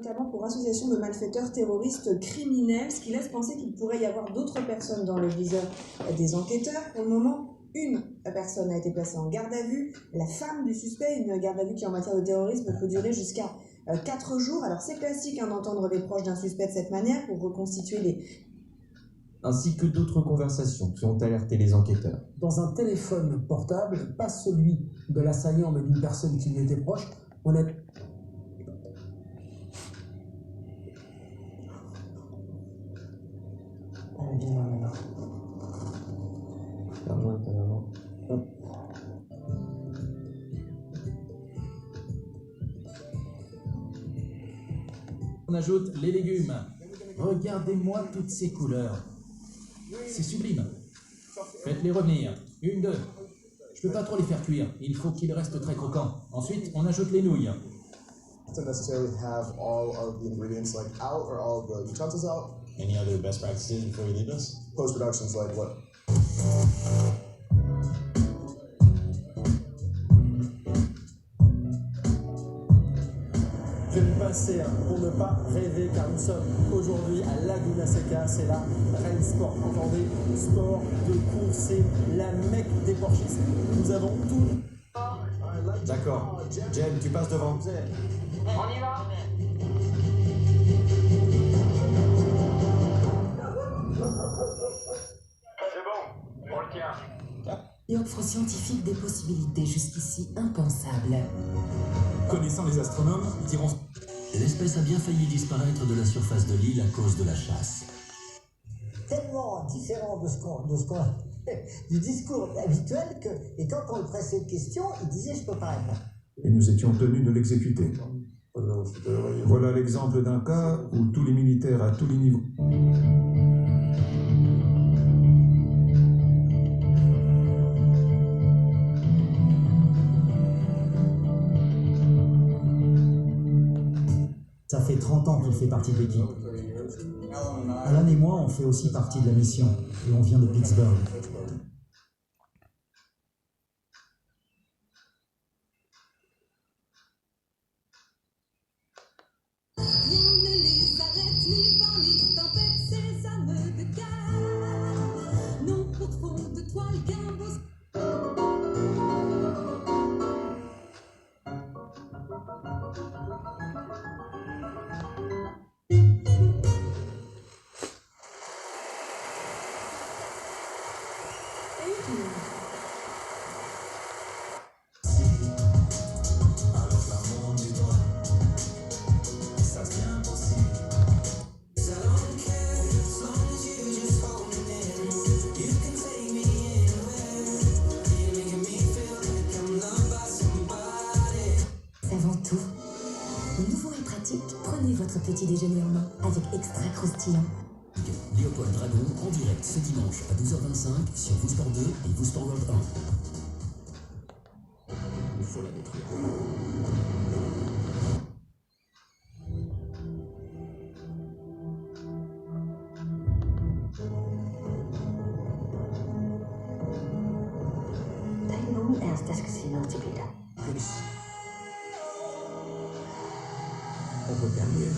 Notamment pour association de malfaiteurs terroristes criminels, ce qui laisse penser qu'il pourrait y avoir d'autres personnes dans le viseur des enquêteurs. Pour le moment, une personne a été placée en garde à vue, la femme du suspect, une garde à vue qui en matière de terrorisme peut durer jusqu'à 4 jours. Alors c'est classique d'entendre les proches d'un suspect de cette manière pour reconstituer les... Ainsi que d'autres conversations qui ont alerté les enquêteurs. Dans un téléphone portable, pas celui de l'assaillant mais d'une personne qui lui était proche, on a... On ajoute les légumes. Regardez-moi toutes ces couleurs. C'est sublime. Faites-les revenir. 1, 2. Je peux pas trop les faire cuire. Il faut qu'ils restent très croquants. Ensuite, on ajoute les nouilles. To necessarily have all of the ingredients like out or all of the utensils out. Any other best practices before we leave this? Post-production's like what? Je vais me passer pour ne pas rêver car nous sommes aujourd'hui à Laguna Seca, c'est la Reine Sport. Entendez, sport de course, c'est la mecque des porchistes. Nous avons tout. D'accord. Jen, tu passes devant. On y va. C'est bon, on le tient. Et offre scientifique des possibilités jusqu'ici impensables. Connaissant les astronomes, ils diront... L'espèce a bien failli disparaître de la surface de l'île à cause de la chasse. Tellement différent du discours habituel que, et quand on le pressait de questions, il disait je peux pas répondre. Et nous étions tenus de l'exécuter. Voilà l'exemple d'un cas où tous les militaires à tous les niveaux. Ça fait 30 ans qu'il fait partie de l'équipe. Alan et moi, on fait aussi partie de la mission. Et on vient de Pittsburgh. Savons tout. Nouveau et pratique, prenez votre petit déjeuner en main avec Extra Croustillant. Léopold Dragon en direct ce dimanche à 12h25 sur Vous Sport 2 et Vous Sport World 1. Il faut la détruire. Dein Lungen erst das Casino wieder. On peut faire mieux.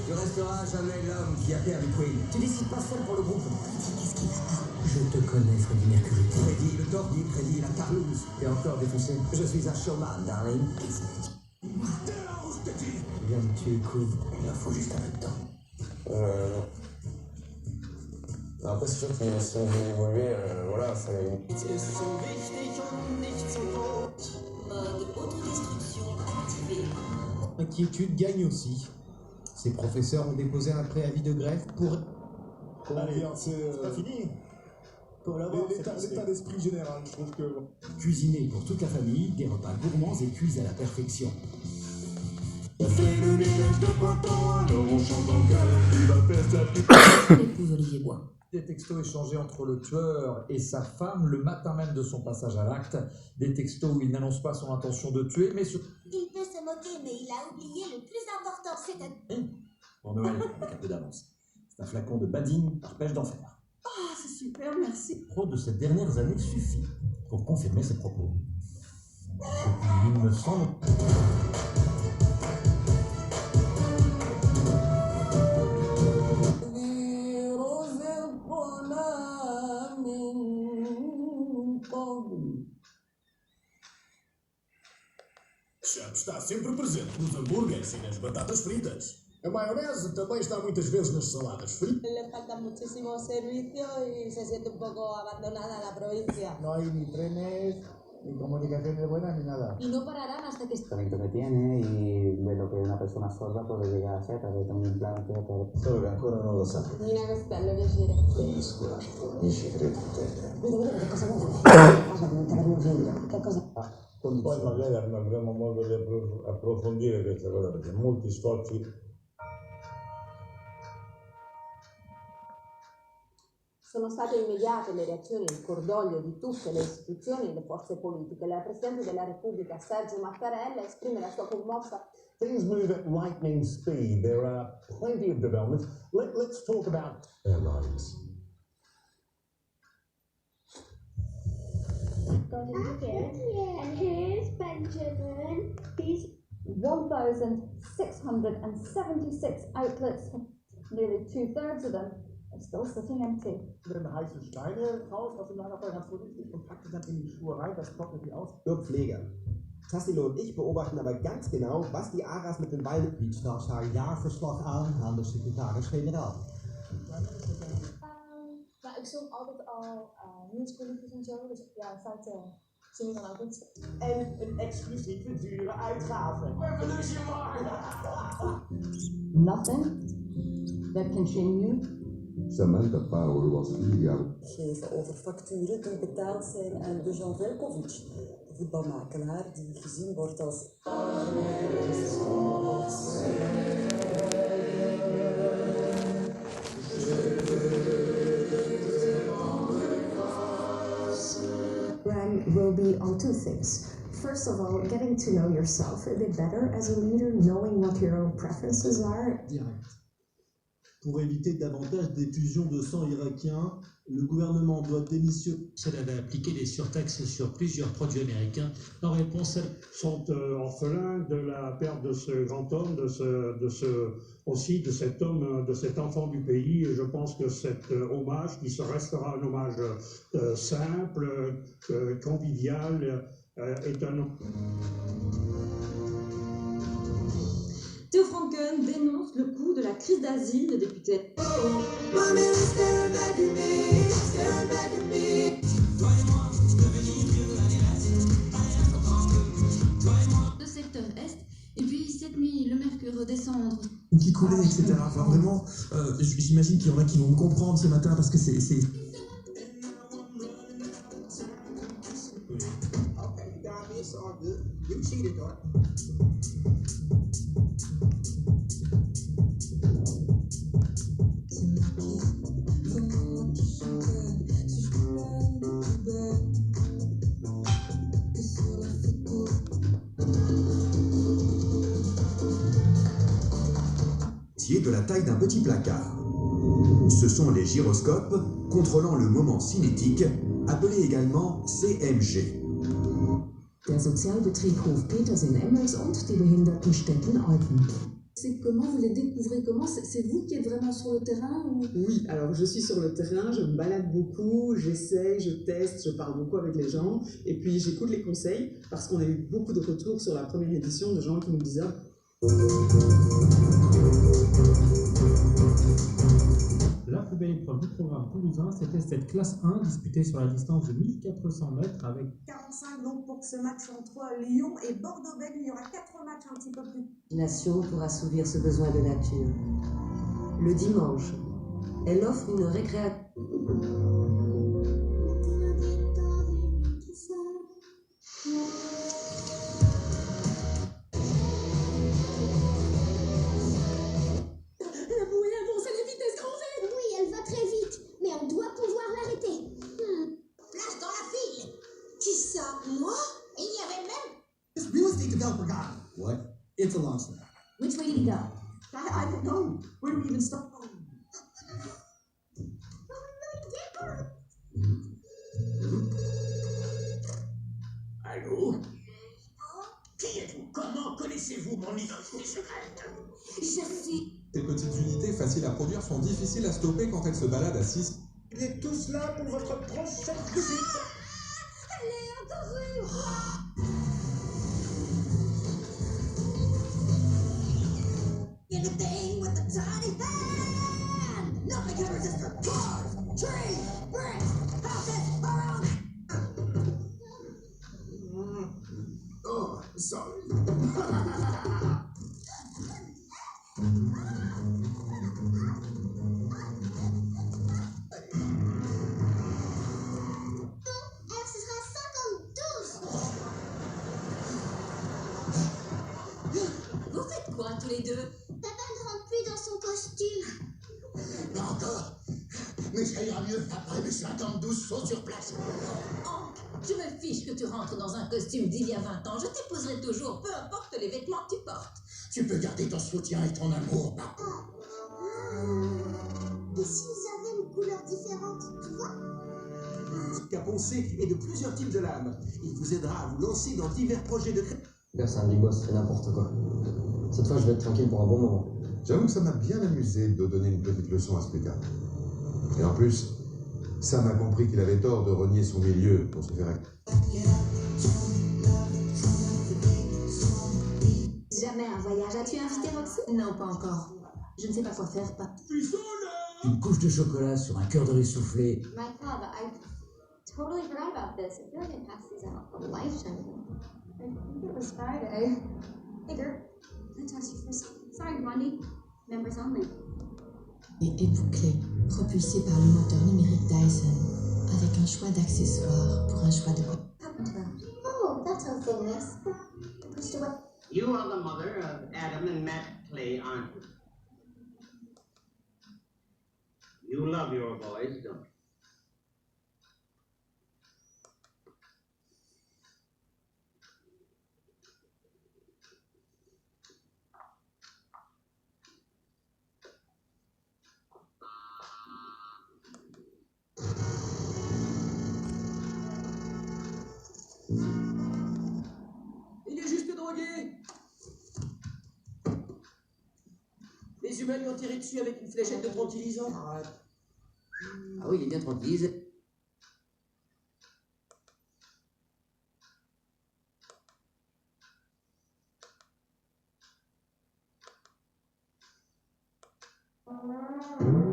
Tu resteras jamais l'homme qui a perdu Queen. Tu décides pas seul pour le groupe. Qu'est-ce qui va pas? Je te connais, Freddie Mercury. Freddy, le tordi, Freddy, la Carlouse. T'es encore défoncé. Je suis un showman, darling. Tu viens de tuer Queen. Il en faut juste un peu de temps. Après, c'est sûr que si on veut évoluer, voilà, ça... Mode autodestruction activé. L'inquiétude gagne aussi. Ces professeurs ont déposé un préavis de grève pour... Allez, c'est pas fini. Pour l'avoir, L'état d'esprit général, je trouve que... Cuisiner pour toute la famille, des repas gourmands et cuits à la perfection. On fait le ménage de printemps, alors on chante en chœur. Il va faire sa petite... L'épouse Olivier Bois. Des textos échangés entre le tueur et sa femme le matin même de son passage à l'acte. Des textos où il n'annonce pas son intention de tuer, mais sur... Il peut se moquer, mais il a oublié le plus important, c'est Pour Noël, avec un peu d'avance. C'est un flacon de Badine par pêche d'enfer. Ah, c'est super, merci. Pro de ces dernières années suffit pour confirmer ses propos. Depuis 1900... ketchup está sempre presente nos hambúrgueres e nas batatas fritas. A maionese também está muitas vezes nas saladas fritas. Le falta muchísimo servicio y se siente un poco abandonada la provincia. No hay ni trenes, ni comunicaciones buenas, ni nada. Y no pararán hasta que... El talento que tiene y de lo que una persona sorda puede llegar a ser a través de un implante. Solo che ancora non lo sa. Nina Castello, piacere. Sicuramente, mi ci credo te. Vedi che cosa vuole? Cosa diventare mio figlio? Che cosa? Poi magari avremo modo di approfondire questa cosa perché molti sforzi. Sono state immediate le reazioni e il cordoglio di tutte le istituzioni e le forze politiche. La Presidente della Repubblica, Sergio Mattarella, esprime la sua commossa. Things move at lightning speed. There are plenty of developments. Let's talk about airlines. And here's Benjamin. He's 1,676 outlets, nearly 2/3 of them are still sitting empty. Heiße Steine raus aus dem Lagerfeuer, ganz vorsichtig, und packt sie dann in die Schuhe rein, das trocknet die aus. Dirk Pfleger. Tassilo und ich beobachten aber ganz genau, was die ARA's mit den Wahlen... Biedt straks haar jaarverslag aan de secretaris-generaal. Maar ik zoek altijd al nieuwsberichtjes en zo, dus ja, in feite zie je dan ook iets. En een exclusieve dure uitgave. Nothing. They're continue. Samantha Power was 4 jaar. Geven over facturen die betaald zijn aan Dusan Velkovic, de voetbalmakelaar die gezien wordt als... Will be on two things. First of all, getting to know yourself a bit better as a leader, knowing what your own preferences are. Direct. Pour éviter davantage d'effusion de sang irakien, le gouvernement doit démissionner. Cela va appliquer des surtaxes sur plusieurs produits américains en réponse à... sont orphelins de la perte de ce grand homme, aussi de cet homme, de cet enfant du pays. Et je pense que cet hommage, qui restera un hommage simple, convivial, est un... Theo Franken dénonce le coût de la crise d'asile, le député. Le secteur Est, et puis cette nuit, le mercure redescendre. Qui coulait, etc. Enfin, vraiment, j'imagine qu'il y en a qui vont me comprendre ce matin parce que c'est... De la taille d'un petit placard. Ce sont les gyroscopes contrôlant le moment cinétique, appelés également CMG. Der Sozialbetrieb Hof Peters in Emmels und die Behindertenstätten Eupen. C'est comment vous les découvrez? Comment c'est vous qui êtes vraiment sur le terrain ou... Oui, alors je suis sur le terrain, je me balade beaucoup, j'essaye, je teste, je parle beaucoup avec les gens et puis j'écoute les conseils parce qu'on a eu beaucoup de retours sur la première édition de gens qui nous disaient La plus belle épreuve du programme toulousain, c'était cette classe 1 disputée sur la distance de 1400 mètres avec 45 donc pour ce match entre Lyon et Bordeaux-Bègles. Il y aura 4 matchs un petit peu plus. Nation pour assouvir ce besoin de nature. Le dimanche, elle offre une récréation. What? It's a long story. Which way did he go? I don't know. Where do we even start? Allô? Qui êtes-vous? Comment connaissez-vous mon identité secrète? Je suis... Ces petites unités faciles à produire sont difficiles à stopper quand elles se baladent à 6. Vous êtes tous là pour votre prochaine visite. Elle est encore Big thing with a tiny hand. Nothing can resist her. Cars, trees, bricks, houses, around. Oh, sorry. Ce sera 52. Vous faites quoi tous les deux? Papa ne rentre plus dans son costume. Pas encore. Mais ça ira mieux après mes 52 sauts sur place. Hank, je me fiche que tu rentres dans un costume d'il y a 20 ans. Je t'épouserai toujours, peu importe les vêtements que tu portes. Tu peux garder ton soutien et ton amour, papa. Et s'ils avaient une couleur différente, tu vois? Caponcé est de plusieurs types de lames. Il vous aidera à vous lancer dans divers projets de création. Père, c'est un big boss, fait n'importe quoi. Cette fois, je vais être tranquille pour un bon moment. J'avoue que ça m'a bien amusé de donner une petite leçon à ce pétard. Et en plus, Sam a compris qu'il avait tort de renier son milieu pour se faire Jamais un voyage. As-tu invité Roxy? Non, pas encore. Je ne sais pas quoi faire, pas. Une couche de chocolat sur un cœur de riz soufflé. My God, I totally forgot about this. I feel like I passed these out a lifetime ago. I think it was Friday. Hey, girl. Can I talk to you for a second? Sorry, Blondie. Members only. Et bouclé, propulsé par le moteur numérique Dyson, avec un choix d'accessoires pour un choix de... Oh, that's something nice. Pushed away. You are the mother of Adam and Matt Clay, aren't you? You love your boys, don't you? Il est juste drogué. Les humains lui ont tiré dessus avec une fléchette de tranquillisant. Ah oui, il est bien tranquillisé. Oh,